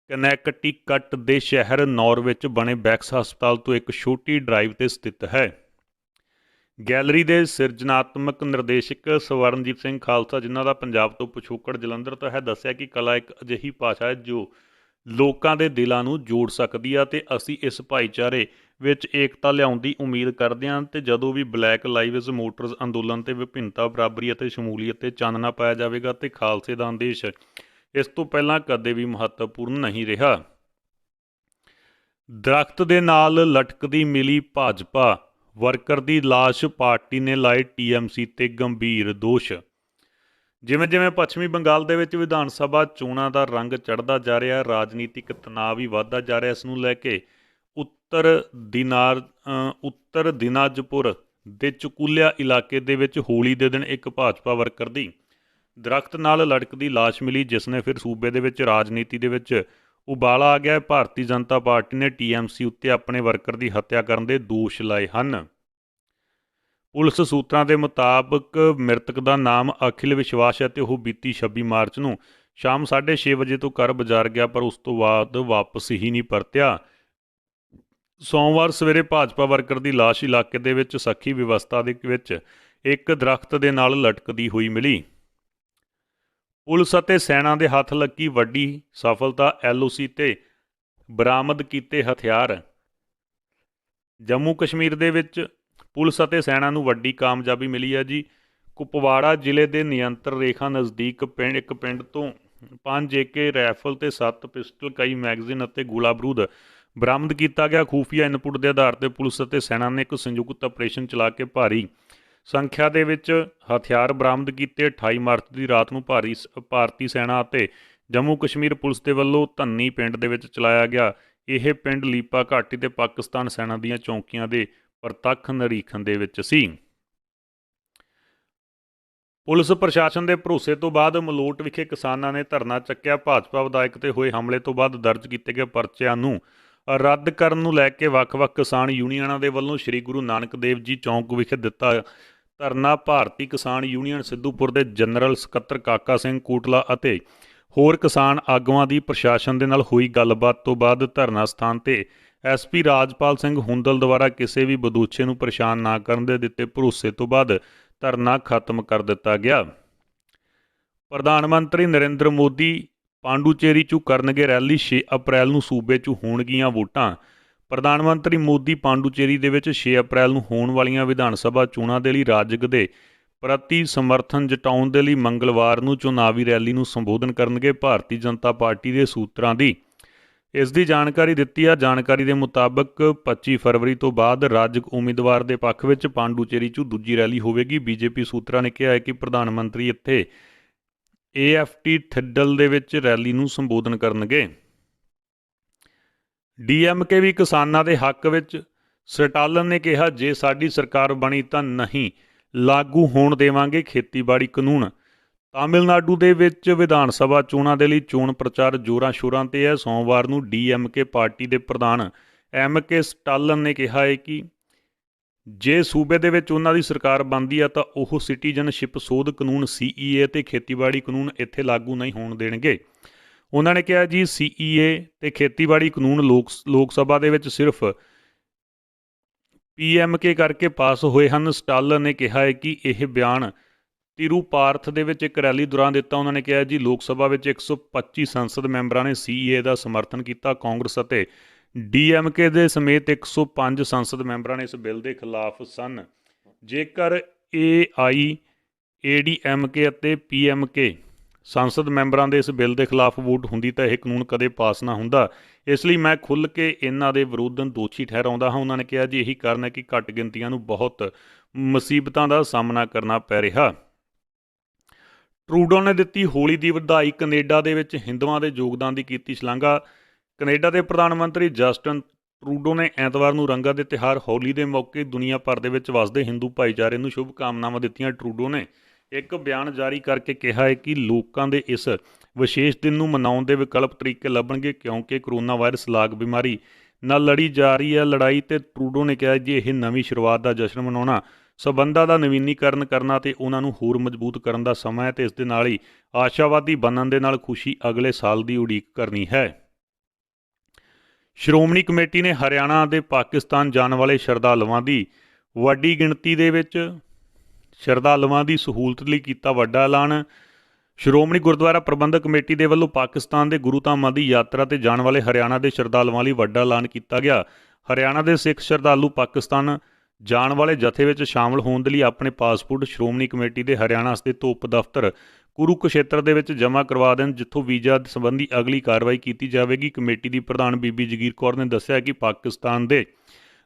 ਕਨੈਕਟਿਕਟ ਦੇ ਸ਼ਹਿਰ ਨੌਰ ਵਿੱਚ ਬਣੇ ਬੈਕਸ ਹਸਪਤਾਲ ਤੋਂ ਇੱਕ ਛੋਟੀ ਡਰਾਈਵ ਤੇ ਸਥਿਤ ਹੈ। ਗੈਲਰੀ ਦੇ ਸਿਰਜਣਾਤਮਕ ਨਿਰਦੇਸ਼ਕ ਸਵਰਨਜੀਤ ਸਿੰਘ ਖਾਲਸਾ, ਜਿਨ੍ਹਾਂ ਦਾ ਪੰਜਾਬ ਤੋਂ ਪਿਛੋਕੜ ਜਲੰਧਰ ਤੋਂ ਹੈ, ਦੱਸਿਆ ਕਿ ਕਲਾ ਇੱਕ ਅਜਿਹੀ ਭਾਸ਼ਾ ਹੈ ਜੋ ਲੋਕਾਂ ਦੇ ਦਿਲਾਂ ਨੂੰ ਜੋੜ ਸਕਦੀ ਆ ਤੇ ਅਸੀਂ ਇਸ ਭਾਈਚਾਰੇ ਵਿੱਚ ਏਕਤਾ ਲਿਆਉਣ ਦੀ ਉਮੀਦ ਕਰਦੇ ਹਾਂ। ਤੇ ਜਦੋਂ ਵੀ ਬਲੈਕ ਲਾਈਵਜ਼ ਮੋਟਰਜ਼ ਅੰਦੋਲਨ ਤੇ ਵਿਭਿੰਨਤਾ, ਬਰਾਬਰੀ ਅਤੇ ਸ਼ਮੂਲੀਅਤ ਤੇ ਚਾਨਣਾ ਪਾਇਆ ਜਾਵੇਗਾ ਤੇ ਖਾਲਸੇ ਦਾ ਆਦੇਸ਼ ਇਸ ਤੋਂ ਪਹਿਲਾਂ ਕਦੇ ਵੀ ਮਹੱਤਵਪੂਰਨ ਨਹੀਂ ਰਿਹਾ। ਦਰਖਤ ਦੇ ਨਾਲ ਲਟਕਦੀ ਮਿਲੀ ਭਾਜਪਾ ਵਰਕਰ ਦੀ ਲਾਸ਼, ਪਾਰਟੀ ਨੇ ਲਾਏ TMC ਤੇ ਗੰਭੀਰ ਦੋਸ਼। ਜਿਵੇਂ ਜਿਵੇਂ ਪੱਛਮੀ ਬੰਗਾਲ ਦੇ ਵਿੱਚ ਵਿਧਾਨ ਸਭਾ ਚੋਣਾਂ ਦਾ ਰੰਗ ਚੜ੍ਹਦਾ ਜਾ ਰਿਹਾ, ਰਾਜਨੀਤਿਕ ਤਣਾਅ ਵੀ ਵੱਧਦਾ ਜਾ ਰਿਹਾ। ਇਸ ਨੂੰ ਲੈ ਕੇ ਉੱਤਰ ਦਿਨਾਜਪੁਰ ਦੇ ਚਕੂਲਿਆ ਇਲਾਕੇ ਦੇ ਵਿੱਚ ਹੋਲੀ ਦੇ ਦਿਨ ਇੱਕ ਭਾਜਪਾ ਵਰਕਰ ਦੀ ਦਰਖਤ ਨਾਲ ਲਟਕਦੀ ਲਾਸ਼ ਮਿਲੀ, ਜਿਸ ਨੇ ਫਿਰ ਸੂਬੇ ਦੇ ਵਿੱਚ ਰਾਜਨੀਤੀ ਦੇ ਵਿੱਚ ਉਬਾਲਾ ਆ ਗਿਆ। ਭਾਰਤੀ ਜਨਤਾ ਪਾਰਟੀ ਨੇ TMC ਉੱਤੇ ਆਪਣੇ ਵਰਕਰ ਦੀ ਹੱਤਿਆ ਕਰਨ ਦੇ ਦੋਸ਼ ਲਾਏ ਹਨ। ਪੁਲਿਸ ਸੂਤਰਾਂ ਦੇ ਮੁਤਾਬਕ ਮ੍ਰਿਤਕ ਦਾ ਨਾਮ ਅਖਿਲ ਵਿਸ਼ਵਾਸ ਹੈ ਤੇ ਉਹ ਬੀਤੀ 26 ਮਾਰਚ ਨੂੰ ਸ਼ਾਮ 6:30 ਵਜੇ ਤੋਂ ਘਰ ਬਾਜ਼ਾਰ ਗਿਆ, ਪਰ ਉਸ ਤੋਂ ਬਾਅਦ ਵਾਪਸ ਹੀ ਨਹੀਂ ਪਰਤਿਆ। ਸੋਮਵਾਰ ਸਵੇਰੇ ਭਾਜਪਾ ਵਰਕਰ ਦੀ ਲਾਸ਼ ਇਲਾਕੇ ਦੇ ਵਿੱਚ ਸਖੀ ਵਿਵਸਥਾ ਦੇ ਵਿੱਚ ਇੱਕ ਦਰਖਤ ਦੇ ਨਾਲ ਲਟਕਦੀ ਹੋਈ ਮਿਲੀ। ਪੁਲਿਸ ਅਤੇ ਸੈਨਾ ਦੇ ਹੱਥ ਲੱਗੀ ਵੱਡੀ ਸਫਲਤਾ, LOC ਤੇ ਬਰਾਮਦ ਕੀਤੇ ਹਥਿਆਰ। ਜੰਮੂ ਕਸ਼ਮੀਰ ਦੇ ਵਿੱਚ ਪੁਲਿਸ ਅਤੇ ਸੈਨਾ ਨੂੰ ਵੱਡੀ ਕਾਮਯਾਬੀ ਮਿਲੀ ਹੈ ਜੀ। ਕੁਪਵਾੜਾ ਜ਼ਿਲ੍ਹੇ ਦੇ ਨਿਯੰਤਰਣ ਰੇਖਾ ਨਜ਼ਦੀਕ ਇੱਕ ਪਿੰਡ ਤੋਂ 5 AK ਰਾਈਫਲ ਤੇ 7 ਪਿਸਟਲ, ਕਈ ਮੈਗਜ਼ੀਨ ਅਤੇ ਗੋਲਾ ਬਾਰੂਦ ਬਰਾਮਦ ਕੀਤਾ ਗਿਆ। ਖੂਫੀਆ ਇਨਪੁਟ ਦੇ ਆਧਾਰ ਤੇ ਪੁਲਿਸ ਅਤੇ ਸੈਨਾ ਨੇ ਇੱਕ ਸੰਯੁਕਤ ਆਪਰੇਸ਼ਨ ਚਲਾ ਕੇ ਭਾਰੀ ਸੰਖਿਆ ਦੇ ਵਿੱਚ ਹਥਿਆਰ ਬਰਾਮਦ ਕੀਤੇ। 28 ਮਾਰਚ ਦੀ ਰਾਤ ਨੂੰ ਭਾਰਤੀ ਸੈਨਾ ਅਤੇ ਜੰਮੂ ਕਸ਼ਮੀਰ ਪੁਲਿਸ ਦੇ ਵੱਲੋਂ ਧੰਨੀ ਪਿੰਡ ਦੇ ਵਿੱਚ ਚਲਾਇਆ ਗਿਆ। ਇਹ ਪਿੰਡ ਲੀਪਾ ਘਾਟੀ ਤੇ ਪਾਕਿਸਤਾਨ ਸੈਨਾ ਦੀਆਂ ਚੌਕੀਆਂ ਦੇ ਪ੍ਰਤੱਖ ਨਿਰੀਖਣ ਦੇ ਵਿੱਚ ਸੀ। ਪੁਲਿਸ ਪ੍ਰਸ਼ਾਸਨ ਦੇ ਭਰੋਸੇ ਤੋਂ ਬਾਅਦ ਮਲੋਟ ਵਿਖੇ ਕਿਸਾਨਾਂ ਨੇ ਧਰਨਾ ਚੱਕਿਆ। ਭਾਜਪਾ ਵਿਧਾਇਕ ਤੇ ਹੋਏ ਹਮਲੇ ਤੋਂ ਬਾਅਦ ਦਰਜ ਕੀਤੇ ਗਏ ਪਰਚਿਆਂ ਨੂੰ ਰੱਦ ਕਰਨ ਨੂੰ ਲੈ ਕੇ ਵੱਖ-ਵੱਖ ਕਿਸਾਨ ਯੂਨੀਅਨਾਂ ਦੇ ਵੱਲੋਂ ਸ੍ਰੀ ਗੁਰੂ ਨਾਨਕ ਦੇਵ ਜੀ ਚੌਂਕ ਵਿਖੇ ਦਿੱਤਾ ਧਰਨਾ। ਭਾਰਤੀ ਕਿਸਾਨ ਯੂਨੀਅਨ ਸਿੱਧੂਪੁਰ ਦੇ ਜਨਰਲ ਸਕੱਤਰ ਕਾਕਾ ਸਿੰਘ ਕੋਟਲਾ ਅਤੇ ਹੋਰ ਕਿਸਾਨ ਆਗੂਆਂ ਦੀ ਪ੍ਰਸ਼ਾਸਨ ਦੇ ਨਾਲ ਹੋਈ ਗੱਲਬਾਤ ਤੋਂ ਬਾਅਦ ਧਰਨਾ ਸਥਾਨ ਤੇ SP ਰਾਜਪਾਲ ਸਿੰਘ ਹੁੰਦਲ ਦੁਆਰਾ ਕਿਸੇ ਵੀ ਬਦੂਛੇ ਨੂੰ ਪਰੇਸ਼ਾਨ ਨਾ ਕਰਨ ਦੇ ਦਿੱਤੇ ਭਰੋਸੇ ਤੋਂ ਬਾਅਦ ਧਰਨਾ ਖਤਮ ਕਰ ਦਿੱਤਾ ਗਿਆ। ਪ੍ਰਧਾਨ ਮੰਤਰੀ ਨਰਿੰਦਰ ਮੋਦੀ ਪਾਂਡੂਚੇਰੀ 'ਚ ਕਰਨਗੇ ਰੈਲੀ। 6 ਅਪ੍ਰੈਲ ਨੂੰ ਸੂਬੇ 'ਚ ਹੋਣਗੀਆਂ ਵੋਟਾਂ। ਪ੍ਰਧਾਨ ਮੰਤਰੀ ਮੋਦੀ ਪਾਂਡੂਚੇਰੀ ਦੇ ਵਿੱਚ 6 ਅਪ੍ਰੈਲ ਨੂੰ ਹੋਣ ਵਾਲੀਆਂ ਵਿਧਾਨ ਸਭਾ ਚੋਣਾਂ ਦੇ ਲਈ ਰਾਜਗ ਦੇ ਪ੍ਰਤੀ ਸਮਰਥਨ ਜਤਾਉਣ ਦੇ ਲਈ ਮੰਗਲਵਾਰ ਨੂੰ ਚੋਣਾਵੀ ਰੈਲੀ ਨੂੰ ਸੰਬੋਧਨ ਕਰਨਗੇ। ਭਾਰਤੀ ਜਨਤਾ ਪਾਰਟੀ ਦੇ ਸੂਤਰਾਂ ਦੀ ਇਸ ਦੀ ਜਾਣਕਾਰੀ ਦਿੱਤੀ ਆ। ਜਾਣਕਾਰੀ ਦੇ ਮੁਤਾਬਕ 25 ਫਰਵਰੀ ਤੋਂ ਬਾਅਦ ਰਾਜਗ ਉਮੀਦਵਾਰ ਦੇ ਪੱਖ ਵਿੱਚ ਪਾਂਡੂਚੇਰੀ 'ਚ ਦੂਜੀ ਰੈਲੀ ਹੋਵੇਗੀ। BJP ਸੂਤਰਾਂ ਨੇ ਕਿਹਾ ਹੈ ਕਿ ਪ੍ਰਧਾਨ ਮੰਤਰੀ ਇੱਥੇ AFT ਥਿੱਡਲ ਦੇ ਵਿੱਚ ਰੈਲੀ ਨੂੰ ਸੰਬੋਧਨ ਕਰਨਗੇ। DMK ਵੀ ਕਿਸਾਨਾਂ ਦੇ ਹੱਕ ਵਿੱਚ। ਸਟਾਲਨ ਨੇ ਕਿਹਾ, ਜੇ ਸਾਡੀ ਸਰਕਾਰ ਬਣੀ ਤਾਂ ਨਹੀਂ ਲਾਗੂ ਹੋਣ ਦੇਵਾਂਗੇ ਖੇਤੀਬਾੜੀ ਕਾਨੂੰਨ। ਤਾਮਿਲਨਾਡੂ ਦੇ ਵਿੱਚ ਵਿਧਾਨ ਸਭਾ ਚੋਣਾਂ ਦੇ ਲਈ ਚੋਣ ਪ੍ਰਚਾਰ ਜ਼ੋਰਾਂ ਸ਼ੋਰਾਂ 'ਤੇ ਹੈ। ਸੋਮਵਾਰ ਨੂੰ DMK ਪਾਰਟੀ ਦੇ ਪ੍ਰਧਾਨ MK ਸਟਾਲਨ ਨੇ ਕਿਹਾ ਹੈ ਕਿ ਜੇ ਸੂਬੇ ਦੇ ਵਿੱਚ ਉਹਨਾਂ ਦੀ ਸਰਕਾਰ ਬਣਦੀ ਆ ਤਾਂ ਉਹ ਸਿਟੀਜ਼ਨਸ਼ਿਪ ਸੋਧ ਕਾਨੂੰਨ CEA ਤੇ ਖੇਤੀਬਾੜੀ ਕਾਨੂੰਨ ਇੱਥੇ ਲਾਗੂ ਨਹੀਂ ਹੋਣ ਦੇਣਗੇ। ਉਹਨਾਂ ਨੇ ਕਿਹਾ ਜੀ CEA ਤੇ ਖੇਤੀਬਾੜੀ ਕਾਨੂੰਨ ਲੋਕ ਸਭਾ ਦੇ ਵਿੱਚ ਸਿਰਫ PMK ਕਰਕੇ ਪਾਸ ਹੋਏ ਹਨ। ਸਟਾਲਨ ਨੇ ਕਿਹਾ ਹੈ ਕਿ ਇਹ ਬਿਆਨ ਤਿਰੂਪਾਰਥ ਦੇ ਵਿੱਚ ਇੱਕ ਰੈਲੀ ਦੌਰਾਨ ਦਿੱਤਾ। ਉਹਨਾਂ ਨੇ ਕਿਹਾ ਜੀ ਲੋਕ ਸਭਾ ਵਿੱਚ 125 ਸੰਸਦ ਮੈਂਬਰਾਂ ਨੇ CEA ਦਾ ਸਮਰਥਨ ਕੀਤਾ। ਕਾਂਗਰਸ ਅਤੇ DMK ਦੇ ਸਮੇਤ 105 ਸੰਸਦ ਮੈਂਬਰਾਂ ਨੇ ਇਸ ਬਿੱਲ ਦੇ ਖਿਲਾਫ ਸਨ। ਜੇਕਰ AIADMK ਅਤੇ PMK ਸੰਸਦ ਮੈਂਬਰਾਂ ਦੇ ਇਸ ਬਿੱਲ ਦੇ ਖਿਲਾਫ ਵੋਟ ਹੁੰਦੀ ਤਾਂ ਇਹ ਕਾਨੂੰਨ ਕਦੇ ਪਾਸ ਨਾ ਹੁੰਦਾ। ਇਸ ਲਈ ਮੈਂ ਖੁੱਲ੍ਹ ਕੇ ਇਹਨਾਂ ਦੇ ਵਿਰੁੱਧ ਦੋਸ਼ੀ ਠਹਿਰਾਉਂਦਾ ਹਾਂ। ਉਹਨਾਂ ਨੇ ਕਿਹਾ ਜੀ ਇਹੀ ਕਾਰਨ ਹੈ ਕਿ ਘੱਟ ਗਿਣਤੀਆਂ ਨੂੰ ਬਹੁਤ ਮੁਸੀਬਤਾਂ ਦਾ ਸਾਹਮਣਾ ਕਰਨਾ ਪੈ ਰਿਹਾ। ਟਰੂਡੋ ਨੇ ਦਿੱਤੀ ਹੋਲੀ ਦੀ ਵਧਾਈ। ਕੈਨੇਡਾ ਦੇ ਵਿੱਚ ਹਿੰਦੂਆਂ ਦੇ ਯੋਗਦਾਨ ਦੀ ਕੀਤੀ ਸ਼ਲਾਘਾ। ਕੈਨੇਡਾ ਦੇ ਪ੍ਰਧਾਨ ਮੰਤਰੀ ਜਸਟਿਨ ਟਰੂਡੋ ਨੇ ਐਤਵਾਰ ਨੂੰ ਰੰਗਾਂ ਦੇ ਤਿਉਹਾਰ ਹੋਲੀ ਦੇ ਮੌਕੇ ਦੁਨੀਆ ਭਰ ਦੇ ਵਿੱਚ ਵਸਦੇ ਹਿੰਦੂ ਭਾਈਚਾਰੇ ਨੂੰ ਸ਼ੁਭ ਕਾਮਨਾਵਾਂ ਦਿੱਤੀਆਂ। ਟਰੂਡੋ ਨੇ ਇੱਕ ਬਿਆਨ ਜਾਰੀ ਕਰਕੇ ਕਿਹਾ ਹੈ ਕਿ ਲੋਕਾਂ ਦੇ ਇਸ ਵਿਸ਼ੇਸ਼ ਦਿਨ ਨੂੰ ਮਨਾਉਣ ਦੇ ਵਿਕਲਪ ਤਰੀਕੇ ਲੱਭਣਗੇ ਕਿਉਂਕਿ ਕਰੋਨਾ ਵਾਇਰਸ ਲਾਗ ਬਿਮਾਰੀ ਨਾਲ ਲੜੀ ਜਾ ਰਹੀ ਹੈ ਲੜਾਈ। ਤੇ ਟਰੂਡੋ ਨੇ ਕਿਹਾ ਜੀ ਇਹ ਨਵੀਂ ਸ਼ੁਰੂਆਤ ਦਾ ਜਸ਼ਨ ਮਨਾਉਣਾ, ਸਬੰਧਾਂ ਦਾ ਨਵੀਨੀਕਰਨ ਕਰਨਾ ਤੇ ਉਹਨਾਂ ਨੂੰ ਹੋਰ ਮਜ਼ਬੂਤ ਕਰਨ ਦਾ ਸਮਾਂ ਹੈ ਤੇ ਇਸ ਦੇ ਨਾਲ ਹੀ ਆਸ਼ਾਵਾਦੀ ਬਣਨ ਦੇ ਨਾਲ ਖੁਸ਼ੀ ਅਗਲੇ ਸਾਲ ਦੀ ਉਡੀਕ ਕਰਨੀ ਹੈ। ਸ਼੍ਰੋਮਣੀ ਕਮੇਟੀ ਨੇ ਹਰਿਆਣਾ ਦੇ ਪਾਕਿਸਤਾਨ ਜਾਣ ਵਾਲੇ ਸ਼ਰਧਾਲੂਆਂ ਦੀ ਵੱਡੀ ਗਿਣਤੀ ਦੇ ਵਿੱਚ ਸ਼ਰਧਾਲੂਆਂ ਦੀ ਸਹੂਲਤ ਲਈ ਕੀਤਾ ਵੱਡਾ ਐਲਾਨ। ਸ਼੍ਰੋਮਣੀ ਗੁਰਦੁਆਰਾ ਪ੍ਰਬੰਧਕ ਕਮੇਟੀ ਦੇ ਵੱਲੋਂ ਪਾਕਿਸਤਾਨ ਦੇ ਗੁਰੂ ਧਾਮਾਂ ਦੀ ਯਾਤਰਾ ਤੇ ਜਾਣ ਵਾਲੇ ਹਰਿਆਣਾ ਦੇ ਸ਼ਰਧਾਲੂਆਂ ਲਈ ਵੱਡਾ ਐਲਾਨ ਕੀਤਾ ਗਿਆ। ਹਰਿਆਣਾ ਦੇ ਸਿੱਖ ਸ਼ਰਧਾਲੂ ਪਾਕਿਸਤਾਨ ਜਾਣ ਵਾਲੇ ਜਥੇ ਵਿੱਚ ਸ਼ਾਮਲ ਹੋਣ ਦੇ ਲਈ ਆਪਣੇ ਪਾਸਪੋਰਟ ਸ਼੍ਰੋਮਣੀ ਕਮੇਟੀ ਦੇ ਹਰਿਆਣਾ ਸਥਿਤ ਉਪ ਦਫ਼ਤਰ ਕੁਰੂਕਸ਼ੇਤਰ ਦੇ ਵਿੱਚ ਜਮ੍ਹਾਂ ਕਰਵਾ ਦੇਣ, ਜਿੱਥੋਂ ਵੀਜ਼ਾ ਸੰਬੰਧੀ ਅਗਲੀ ਕਾਰਵਾਈ ਕੀਤੀ ਜਾਵੇਗੀ। ਕਮੇਟੀ ਦੀ ਪ੍ਰਧਾਨ ਬੀਬੀ ਜਗੀਰ ਕੌਰ ਨੇ ਦੱਸਿਆ ਕਿ ਪਾਕਿਸਤਾਨ ਦੇ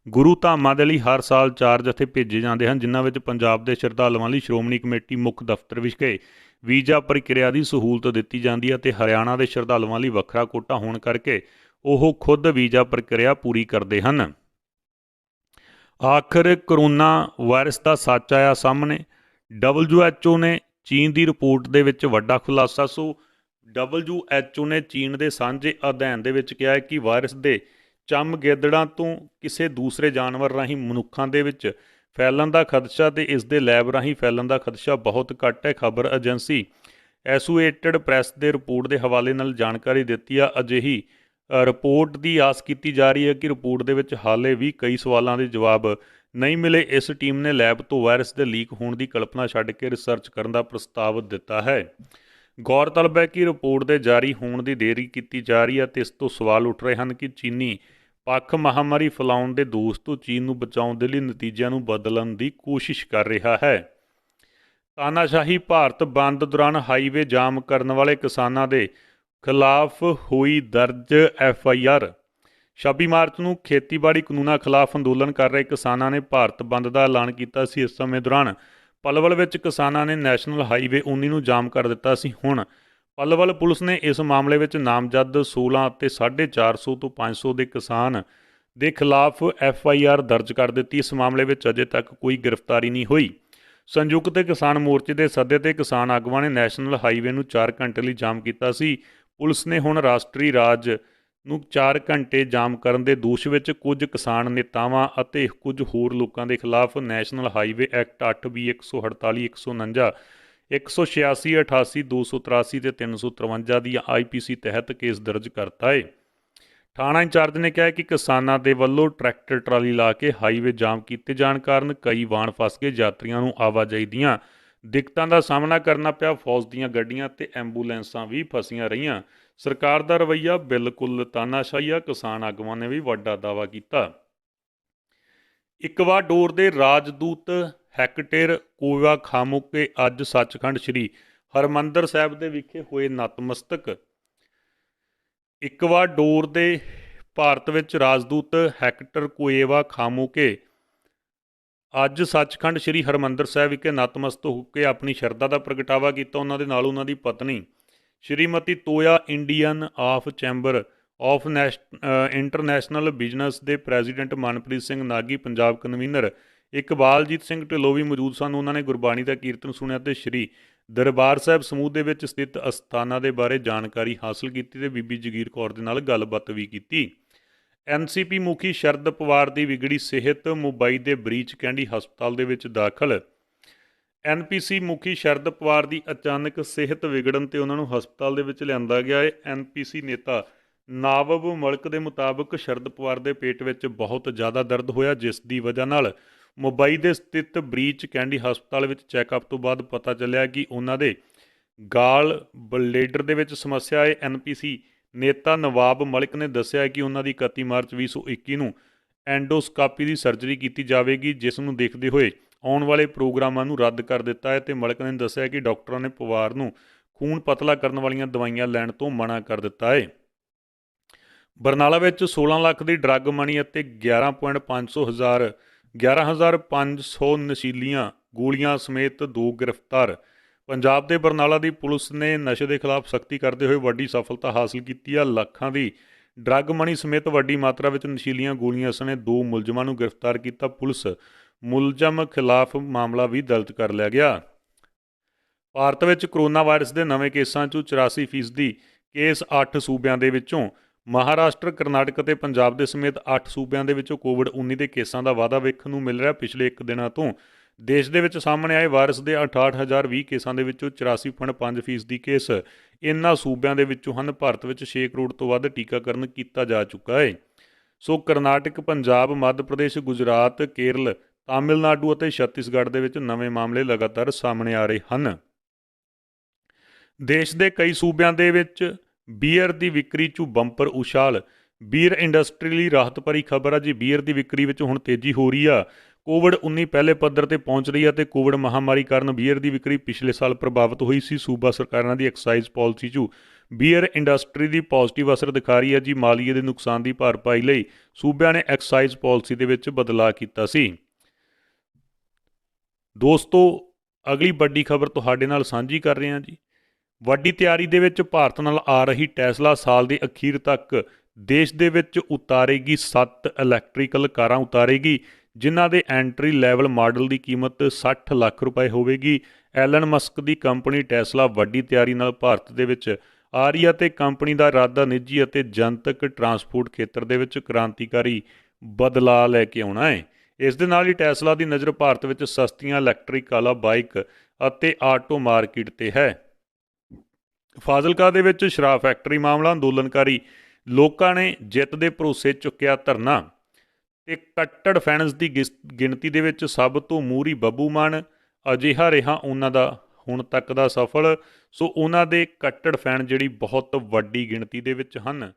ਗੁਰੂ ਧਾਮਾਂ ਦੇ ਲਈ ਹਰ ਸਾਲ 4 ਜਥੇ ਭੇਜੇ ਜਾਂਦੇ ਹਨ, ਜਿਨ੍ਹਾਂ ਵਿੱਚ ਪੰਜਾਬ ਦੇ ਸ਼ਰਧਾਲੂਆਂ ਲਈ ਸ਼੍ਰੋਮਣੀ ਕਮੇਟੀ ਮੁੱਖ ਦਫ਼ਤਰ ਵਿਖੇ ਵੀਜ਼ਾ ਪ੍ਰਕਿਰਿਆ ਦੀ ਸਹੂਲਤ ਦਿੱਤੀ ਜਾਂਦੀ ਹੈ ਤੇ ਹਰਿਆਣਾ ਦੇ ਸ਼ਰਧਾਲੂਆਂ ਲਈ ਵੱਖਰਾ ਕੋਟਾ ਹੋਣ ਕਰਕੇ ਉਹ ਖੁਦ ਵੀਜ਼ਾ ਪ੍ਰਕਿਰਿਆ ਪੂਰੀ ਕਰਦੇ ਹਨ। ਆਖਰ ਕਰੋਨਾ ਵਾਇਰਸ ਦਾ ਸੱਚ ਆਇਆ ਸਾਹਮਣੇ। WHO ਨੇ ਚੀਨ ਦੀ ਰਿਪੋਰਟ ਦੇ ਵਿੱਚ ਵੱਡਾ ਖੁਲਾਸਾ। WHO ਨੇ ਚੀਨ ਦੇ ਸਾਂਝੇ ਅਧਿਐਨ ਦੇ ਵਿੱਚ ਕਿਹਾ ਹੈ ਕਿ ਵਾਇਰਸ ਦੇ ਚਮਗਿੱਦੜਾਂ ਤੋਂ ਕਿਸੇ ਦੂਸਰੇ ਜਾਨਵਰ ਰਾਹੀਂ ਮਨੁੱਖਾਂ ਦੇ ਵਿੱਚ ਫੈਲਣ ਦਾ ਖਦਸ਼ਾ ਤੇ ਇਸ ਦੇ ਲੈਬ ਰਾਹੀਂ ਫੈਲਣ ਦਾ ਖਦਸ਼ਾ ਬਹੁਤ ਘੱਟ ਹੈ। ਖਬਰ ਏਜੰਸੀ ਐਸੋਸੀਏਟਡ ਪ੍ਰੈਸ ਦੇ ਰਿਪੋਰਟ ਦੇ ਹਵਾਲੇ ਨਾਲ ਜਾਣਕਾਰੀ ਦਿੱਤੀ ਆ। ਅਜਿਹੀ ਰਿਪੋਰਟ ਦੀ ਆਸ ਕੀਤੀ ਜਾ ਰਹੀ ਹੈ ਕਿ ਰਿਪੋਰਟ ਦੇ ਵਿੱਚ ਹਾਲੇ ਵੀ ਕਈ ਸਵਾਲਾਂ ਦੇ ਜਵਾਬ ਨਹੀਂ ਮਿਲੇ। ਇਸ ਟੀਮ ਨੇ ਲੈਬ ਤੋਂ ਵਾਇਰਸ ਦੇ ਲੀਕ ਹੋਣ ਦੀ ਕਲਪਨਾ ਛੱਡ ਕੇ ਰਿਸਰਚ ਕਰਨ ਦਾ ਪ੍ਰਸਤਾਵ ਦਿੱਤਾ ਹੈ। ਗੌਰਤਲਬ ਹੈ ਕਿ ਰਿਪੋਰਟ ਦੇ ਜਾਰੀ ਹੋਣ ਦੀ ਦੇਰੀ ਕੀਤੀ ਜਾ ਰਹੀ ਹੈ ਤੇ ਇਸ ਤੋਂ ਸਵਾਲ ਉੱਠ ਰਹੇ ਹਨ ਕਿ ਚੀਨੀ ਪੱਖ ਮਹਾਮਾਰੀ ਫੈਲਾਉਣ ਦੇ ਦੋਸ਼ ਤੋਂ ਚੀਨ ਨੂੰ ਬਚਾਉਣ ਦੇ ਲਈ ਨਤੀਜਿਆਂ ਨੂੰ ਬਦਲਣ ਦੀ ਕੋਸ਼ਿਸ਼ ਕਰ ਰਿਹਾ ਹੈ। ਤਾਨਾਸ਼ਾਹੀ ਭਾਰਤ ਬੰਦ ਦੌਰਾਨ ਹਾਈਵੇ ਜਾਮ ਕਰਨ ਵਾਲੇ ਕਿਸਾਨਾਂ ਦੇ ਖਿਲਾਫ ਹੋਈ ਦਰਜ FIR। 26 ਮਾਰਚ ਨੂੰ ਖੇਤੀਬਾੜੀ ਕਾਨੂੰਨਾਂ ਖਿਲਾਫ ਅੰਦੋਲਨ ਕਰ ਰਹੇ ਕਿਸਾਨਾਂ ਨੇ ਭਾਰਤ ਬੰਦ ਦਾ ਐਲਾਨ ਕੀਤਾ ਸੀ। ਇਸ ਸਮੇਂ ਦੌਰਾਨ ਪਲਵਲ ਵਿੱਚ ਕਿਸਾਨਾਂ ਨੇ ਨੈਸ਼ਨਲ ਹਾਈਵੇ 19 ਨੂੰ ਜਾਮ ਕਰ ਦਿੱਤਾ ਸੀ। ਹੁਣ ਪਲਵਲ ਪੁਲਿਸ ਨੇ ਇਸ ਮਾਮਲੇ ਵਿੱਚ ਨਾਮਜ਼ਦ 16 ਅਤੇ 450 ਤੋਂ 500 ਦੇ ਕਿਸਾਨ ਦੇ ਖਿਲਾਫ FIR ਦਰਜ ਕਰ ਦਿੱਤੀ। ਇਸ ਮਾਮਲੇ ਵਿੱਚ ਅਜੇ ਤੱਕ ਕੋਈ ਗ੍ਰਿਫਤਾਰੀ ਨਹੀਂ ਹੋਈ। ਸੰਯੁਕਤ ਕਿਸਾਨ ਮੋਰਚੇ ਦੇ ਸੱਦੇ ਤੇ ਕਿਸਾਨ ਆਗੂਆਂ ਨੇ ਨੈਸ਼ਨਲ ਹਾਈਵੇ ਨੂੰ 4 ਘੰਟੇ ਲਈ ਜਾਮ ਕੀਤਾ ਸੀ। ਪੁਲਿਸ ਨੇ ਹੁਣ ਰਾਸ਼ਟਰੀ ਰਾਜ ਨੂੰ 4 ਘੰਟੇ ਜਾਮ ਕਰਨ ਦੇ ਦੋਸ਼ ਵਿੱਚ ਕੁਝ ਕਿਸਾਨ ਨੇਤਾਵਾਂ ਅਤੇ ਕੁਝ ਹੋਰ ਲੋਕਾਂ ਦੇ ਖਿਲਾਫ ਨੈਸ਼ਨਲ ਹਾਈਵੇ ਐਕਟ 8B 148 149 186 88 283 ਤੇ 353 ਦੀ IPC ਤਹਿਤ ਕੇਸ ਦਰਜ ਕਰਤਾ ਹੈ। ਥਾਣਾ ਇੰਚਾਰਜ ਨੇ ਕਿਹਾ ਕਿ ਕਿਸਾਨਾਂ ਦੇ ਵੱਲੋਂ ਟਰੈਕਟਰ ਟਰਾਲੀ ਲਾ ਕੇ ਹਾਈਵੇ ਜਾਮ ਕੀਤੇ ਜਾਣ ਕਾਰਨ ਕਈ ਵਾਹਨ ਫਸ ਗਏ। ਯਾਤਰੀਆਂ ਨੂੰ ਆਵਾਜਾਈ ਦੀਆਂ ਦਿੱਕਤਾਂ ਦਾ ਸਾਹਮਣਾ ਕਰਨਾ ਪਿਆ। ਫੌਜ ਦੀਆਂ ਗੱਡੀਆਂ ਤੇ ਐਂਬੂਲੈਂਸਾਂ ਵੀ ਫਸੀਆਂ ਰਹੀਆਂ। ਸਰਕਾਰ ਦਾ ਰਵੱਈਆ ਬਿਲਕੁਲ ਤਾਨਾਸ਼ਾਹੀ ਆ। ਕਿਸਾਨ ਆਗੂਆਂ ਨੇ ਵੀ ਵੱਡਾ ਦਾਅਵਾ ਕੀਤਾ। ਇਕਵਾਡੋਰ ਦੇ ਰਾਜਦੂਤ ਹੈਕਟੇਰ ਕੋਵਾਖਾਮੋਕੇ ਅੱਜ ਸੱਚਖੰਡ ਸ੍ਰੀ ਹਰਿਮੰਦਰ ਸਾਹਿਬ ਦੇ ਵਿਖੇ ਹੋਏ ਨਤਮਸਤਕ। ਇਕਵਾਡੋਰ ਦੇ ਭਾਰਤ ਵਿੱਚ ਰਾਜਦੂਤ ਹੈਕਟਰ ਕੋਏਵਾ ਖਾਮੋਕੇ ਅੱਜ ਸੱਚਖੰਡ ਸ੍ਰੀ ਹਰਿਮੰਦਰ ਸਾਹਿਬ ਵਿਖੇ ਨਤਮਸਤਕ ਹੋ ਕੇ ਆਪਣੀ ਸ਼ਰਧਾ ਦਾ ਪ੍ਰਗਟਾਵਾ ਕੀਤਾ। ਉਹਨਾਂ ਦੇ ਨਾਲ ਉਹਨਾਂ ਦੀ ਪਤਨੀ Shrimati Toya, Indian of chamber of international business ਦੇ ਪ੍ਰੈਜ਼ੀਡੈਂਟ ਮਨਪ੍ਰੀਤ ਸਿੰਘ ਨਾਗੀ, ਪੰਜਾਬ ਕਨਵੀਨਰ ਇਕਬਾਲਜੀਤ ਸਿੰਘ ਢਿੱਲੋਂ ਵੀ ਮੌਜੂਦ ਸਨ। ਉਹਨਾਂ ਨੇ ਗੁਰਬਾਣੀ ਦਾ ਕੀਰਤਨ ਸੁਣਿਆ ਤੇ ਸ਼੍ਰੀ ਦਰਬਾਰ ਸਾਹਿਬ ਸਮੂਹ ਦੇ ਵਿੱਚ ਸਥਿਤ ਅਸਥਾਨਾਂ ਦੇ ਬਾਰੇ ਜਾਣਕਾਰੀ ਹਾਸਲ ਕੀਤੀ ਤੇ ਬੀਬੀ ਜਗੀਰ ਕੌਰ ਦੇ ਨਾਲ ਗੱਲਬਾਤ ਵੀ ਕੀਤੀ। NCP ਮੁਖੀ ਸ਼ਰਦ ਪਵਾਰ ਦੀ ਵਿਗੜੀ ਸਿਹਤ, ਮੁੰਬਈ ਦੇ ਬਰੀਚ ਕੈਂਡੀ ਹਸਪਤਾਲ ਦੇ ਵਿੱਚ ਦਾਖਲ। NPC ਮੁਖੀ ਸ਼ਰਦ ਪਵਾਰ ਦੀ ਅਚਾਨਕ ਸਿਹਤ ਵਿਗੜਨ ਤੇ ਉਹਨਾਂ ਨੂੰ ਹਸਪਤਾਲ ਦੇ ਵਿੱਚ ਲਿਆਂਦਾ ਗਿਆ ਹੈ। NPC ਨੇਤਾ ਨਾਵਬ ਮਲਿਕ ਦੇ ਮੁਤਾਬਕ ਸ਼ਰਦ ਪਵਾਰ ਦੇ ਪੇਟ ਵਿੱਚ ਬਹੁਤ ਜ਼ਿਆਦਾ ਦਰਦ ਹੋਇਆ, ਜਿਸ ਦੀ ਵਜ੍ਹਾ ਨਾਲ ਮੁੰਬਈ ਦੇ ਸਥਿਤ ਬਰੀਚ ਕੈਂਡੀ ਹਸਪਤਾਲ ਵਿੱਚ ਚੈੱਕਅਪ ਤੋਂ ਬਾਅਦ ਪਤਾ ਚੱਲਿਆ ਕਿ ਉਹਨਾਂ ਦੇ ਗਾਲ ਬਲੇਡਰ ਦੇ ਵਿੱਚ ਸਮੱਸਿਆ ਹੈ। NPC ਨੇਤਾ ਨਵਾਬ ਮਲਿਕ ਨੇ ਦੱਸਿਆ ਕਿ ਉਹਨਾਂ ਦੀ 31 ਮਾਰਚ 2021 ਨੂੰ ਐਂਡੋਸਕਾਪੀ ਦੀ ਸਰਜਰੀ ਕੀਤੀ ਜਾਵੇਗੀ, ਜਿਸ ਨੂੰ ਦੇਖਦੇ ਹੋਏ ਆਉਣ ਵਾਲੇ ਪ੍ਰੋਗਰਾਮਾਂ ਨੂੰ ਰੱਦ ਕਰ ਦਿੱਤਾ ਹੈ। ਤੇ ਮਲਿਕ ਨੇ ਦੱਸਿਆ ਕਿ ਡਾਕਟਰਾਂ ਨੇ ਪਵਾਰ ਨੂੰ ਖੂਨ ਪਤਲਾ ਕਰਨ ਵਾਲੀਆਂ ਦਵਾਈਆਂ ਲੈਣ ਤੋਂ ਮਨਾ ਕਰ ਦਿੱਤਾ ਹੈ। ਬਰਨਾਲਾ ਵਿੱਚ 16 ਲੱਖ ਦੀ ਡਰੱਗ ਮਨੀ ਅਤੇ 11,500 ਨਸ਼ੀਲੀਆਂ ਗੋਲੀਆਂ ਸਮੇਤ 2 ਗ੍ਰਿਫਤਾਰ। ਪੰਜਾਬ ਦੇ ਬਰਨਾਲਾ ਦੀ ਪੁਲਿਸ ਨੇ ਨਸ਼ੇ ਦੇ ਖਿਲਾਫ ਸਖਤੀ ਕਰਦੇ ਹੋਏ ਵੱਡੀ ਸਫਲਤਾ ਹਾਸਲ ਕੀਤੀ ਹੈ। ਲੱਖਾਂ ਦੀ ਡਰੱਗ ਮਨੀ ਸਮੇਤ ਵੱਡੀ ਮਾਤਰਾ ਵਿੱਚ ਨਸ਼ੀਲੀਆਂ ਗੋਲੀਆਂ ਸਣੇ 2 ਮੁਲਜ਼ਮਾਂ ਨੂੰ ਗ੍ਰਿਫਤਾਰ ਕੀਤਾ। ਪੁਲਿਸ ਮੁਲਜ਼ਮ ਖਿਲਾਫ ਮਾਮਲਾ ਵੀ ਦਰਜ ਕਰ ਲਿਆ ਗਿਆ। ਭਾਰਤ ਵਿੱਚ ਕਰੋਨਾ ਵਾਇਰਸ ਦੇ ਨਵੇਂ ਕੇਸਾਂ 'ਚੋਂ 84% ਕੇਸ 8 ਸੂਬਿਆਂ ਦੇ ਵਿੱਚੋਂ ਮਹਾਰਾਸ਼ਟਰ, ਕਰਨਾਟਕ ਅਤੇ ਪੰਜਾਬ ਦੇ ਸਮੇਤ 8 ਸੂਬਿਆਂ ਦੇ ਵਿੱਚੋਂ ਕੋਵਿਡ-19 ਦੇ ਕੇਸਾਂ ਦਾ ਵਾਧਾ ਵੇਖਣ ਨੂੰ ਮਿਲ ਰਿਹਾ। ਪਿਛਲੇ 1 ਦਿਨਾਂ ਤੋਂ ਦੇਸ਼ ਦੇ ਵਿੱਚ ਸਾਹਮਣੇ ਆਏ ਵਾਇਰਸ ਦੇ 68,020 ਕੇਸਾਂ ਦੇ ਵਿੱਚੋਂ 84.5% ਕੇਸ ਇਨ੍ਹਾਂ ਸੂਬਿਆਂ ਦੇ ਵਿੱਚੋਂ ਹਨ। ਭਾਰਤ ਵਿੱਚ 6 ਕਰੋੜ ਤੋਂ ਵੱਧ ਟੀਕਾਕਰਨ ਕੀਤਾ ਜਾ ਚੁੱਕਾ ਹੈ। ਸੋ ਕਰਨਾਟਕ, ਪੰਜਾਬ, ਮੱਧ ਪ੍ਰਦੇਸ਼, ਗੁਜਰਾਤ, ਕੇਰਲ, ਤਾਮਿਲਨਾਡੂ ਅਤੇ ਛੱਤੀਸਗੜ੍ਹ ਦੇ ਵਿੱਚ ਨਵੇਂ ਮਾਮਲੇ ਲਗਾਤਾਰ ਸਾਹਮਣੇ ਆ ਰਹੇ ਹਨ। ਦੇਸ਼ ਦੇ ਕਈ ਸੂਬਿਆਂ ਦੇ ਵਿੱਚ ਬੀਅਰ ਦੀ ਵਿਕਰੀ 'ਚ ਬੰਪਰ ਉਛਾਲ। ਬੀਅਰ ਇੰਡਸਟਰੀ ਲਈ ਰਾਹਤ ਭਰੀ ਖਬਰ ਆ ਜੀ। ਬੀਅਰ ਦੀ ਵਿਕਰੀ ਵਿੱਚ ਹੁਣ ਤੇਜ਼ੀ ਹੋ ਰਹੀ ਆ। ਕੋਵਿਡ-19 ਪਹਿਲੇ ਪੱਧਰ ਤੇ ਪਹੁੰਚ ਰਹੀ ਹੈ ਤੇ ਕੋਵਿਡ ਮਹਾਮਾਰੀ ਕਾਰਨ ਬੀਅਰ ਦੀ ਵਿਕਰੀ ਪਿਛਲੇ ਸਾਲ ਪ੍ਰਭਾਵਿਤ ਹੋਈ ਸੀ। ਸੂਬਾ ਸਰਕਾਰਾਂ ਦੀ ਐਕਸਾਈਜ਼ ਪਾਲਿਸੀ 'ਚ ਬੀਅਰ ਇੰਡਸਟਰੀ ਦੀ ਪੋਜ਼ਿਟਿਵ ਅਸਰ ਦਿਖਾ ਰਹੀ ਹੈ ਜੀ। ਮਾਲੀਏ ਦੇ ਨੁਕਸਾਨ ਦੀ ਭਰਪਾਈ ਲਈ ਸੂਬਿਆਂ ਨੇ ਐਕਸਾਈਜ਼ ਪਾਲਿਸੀ ਦੇ ਵਿੱਚ ਬਦਲਾਅ ਕੀਤਾ ਸੀ। ਦੋਸਤੋ, ਅਗਲੀ ਵੱਡੀ ਖਬਰ ਤੁਹਾਡੇ ਨਾਲ ਸਾਂਝੀ ਕਰ ਰਹੇ ਹਾਂ ਜੀ। ਵੱਡੀ ਤਿਆਰੀ ਦੇ ਵਿੱਚ ਭਾਰਤ ਨਾਲ ਆ ਰਹੀ ਟੈਸਲਾ ਸਾਲ ਦੇ ਅਖੀਰ ਤੱਕ ਦੇਸ਼ ਦੇ ਵਿੱਚ ਉਤਾਰੇਗੀ 7 ਇਲੈਕਟ੍ਰੀਕਲ ਕਾਰਾਂ ਉਤਾਰੇਗੀ, ਜਿਨ੍ਹਾਂ ਦੇ ਐਂਟਰੀ ਲੈਵਲ ਮਾਡਲ ਦੀ ਕੀਮਤ 60 ਲੱਖ ਰੁਪਏ ਹੋਵੇਗੀ। ਐਲਨ ਮਸਕ ਦੀ ਕੰਪਨੀ ਟੈਸਲਾ ਵੱਡੀ ਤਿਆਰੀ ਨਾਲ ਭਾਰਤ ਦੇ ਵਿੱਚ ਆ ਰਹੀ ਹੈ ਤੇ ਕੰਪਨੀ ਦਾ ਇਰਾਦਾ ਨਿੱਜੀ ਅਤੇ ਜਨਤਕ ਟਰਾਂਸਪੋਰਟ ਖੇਤਰ ਦੇ ਵਿੱਚ ਕ੍ਰਾਂਤੀਕਾਰੀ ਬਦਲਾਅ ਲੈ ਕੇ ਆਉਣਾ ਹੈ। ਇਸ ਦੇ ਨਾਲ ਹੀ ਟੈਸਲਾ ਦੀ ਨਜ਼ਰ ਭਾਰਤ ਵਿੱਚ ਸਸਤੀਆਂ ਇਲੈਕਟ੍ਰਿਕ ਵਾਲਾ ਬਾਈਕ ਅਤੇ ਆਟੋ ਮਾਰਕੀਟ ਤੇ ਹੈ। ਫਾਜ਼ਿਲਕਾ ਦੇ ਵਿੱਚ ਸ਼ਰਾਬ ਫੈਕਟਰੀ ਮਾਮਲਾ, ਅੰਦੋਲਨਕਾਰੀ ਲੋਕਾਂ ਨੇ ਜਿੱਤ ਦੇ ਭਰੋਸੇ ਚੁੱਕਿਆ ਧਰਨਾ ਤੇ ਕੱਟੜ ਫੈਨਸ ਦੀ ਗਿਣਤੀ ਦੇ ਵਿੱਚ ਸਭ ਤੋਂ ਮੂਹਰੀ ਬੱਬੂ ਮਾਨ ਅਜਿਹਾ ਰਿਹਾ ਉਹਨਾਂ ਦਾ ਹੁਣ ਤੱਕ ਦਾ ਸਫਲ। ਸੋ ਉਹਨਾਂ ਦੇ ਕੱਟੜ ਫੈਨ ਜਿਹੜੀ ਬਹੁਤ ਵੱਡੀ ਗਿਣਤੀ ਦੇ ਵਿੱਚ ਹਨ।